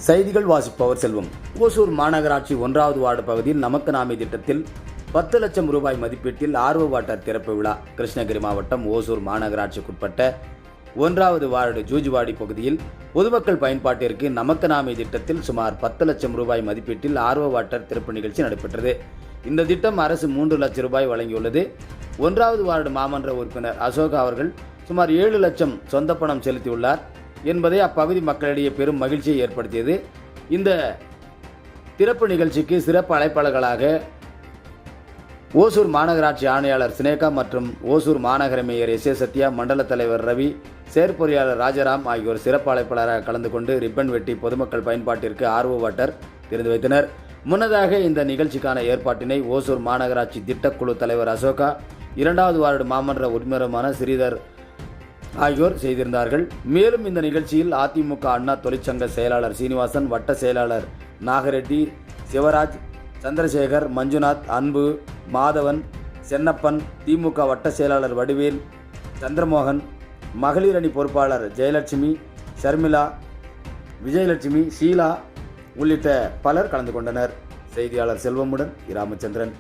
செய்திகள் வாசிப்பவர் செல்வம். ஓசூர் மாநகராட்சி 1வது வார்டு பகுதியில் நமக்கு நாமே திட்டத்தில் 10 லட்சம் ரூபாய் மதிப்பீட்டில் ஆர்வோ வாட்டர் திறப்பு விழா. கிருஷ்ணகிரி மாவட்டம் ஓசூர் மாநகராட்சிக்குட்பட்ட 1வது வார்டு ஜூஜுவாடி பகுதியில் பொதுமக்கள் பயன்பாட்டிற்கு நமக்கு நாமே திட்டத்தில் சுமார் 10 லட்சம் ரூபாய் மதிப்பீட்டில் ஆர்வோ வாட்டர் திறப்பு நிகழ்ச்சி நடைபெற்றது. இந்த திட்டம் அரசு 3 லட்சம் ரூபாய் வழங்கியுள்ளது. 1வது வார்டு மாமன்ற உறுப்பினர் அசோகா அவர்கள் சுமார் 7 லட்சம் சொந்த பணம் செலுத்தியுள்ளார் என்பதை அப்பகுதி மக்களிடையே பெரும் மகிழ்ச்சியை ஏற்படுத்தியது. இந்த திறப்பு நிகழ்ச்சிக்கு சிறப்பு அழைப்பாளர்களாக ஓசூர் மாநகராட்சி ஆணையாளர் சினேகா மற்றும் ஓசூர் மாநகர மேயர் எஸ். சத்யா, மண்டல தலைவர் ரவி, செயற்பொறியாளர் ராஜாராம் ஆகியோர் சிறப்பு அழைப்பாளராக கலந்து கொண்டு ரிப்பன் வெட்டி பொதுமக்கள் பயன்பாட்டிற்கு ஆர்வோ வாட்டர் திறந்து வைத்தனர். முன்னதாக இந்த நிகழ்ச்சிக்கான ஏற்பாட்டினை ஓசூர் மாநகராட்சி திட்டக்குழு தலைவர் அசோகா, 2வது வார்டு மாமன்ற உறுப்பினருமான ஸ்ரீதர் ஆகியோர் செய்திருந்தார்கள். மேலும் இந்த நிகழ்ச்சியில் அதிமுக அண்ணா தொழிற்சங்க செயலாளர் சீனிவாசன், வட்ட செயலாளர் நாகரெட்டி, சிவராஜ், சந்திரசேகர், மஞ்சுநாத், அன்பு, மாதவன், சென்னப்பன், திமுக வட்ட செயலாளர் வடிவேல், சந்திரமோகன், மகளிர் அணி பொறுப்பாளர் ஜெயலட்சுமி, ஷர்மிளா, விஜயலட்சுமி, ஷீலா உள்ளிட்ட பலர் கலந்து கொண்டனர். செய்தியாளர் செல்வமுடன் ராமச்சந்திரன்.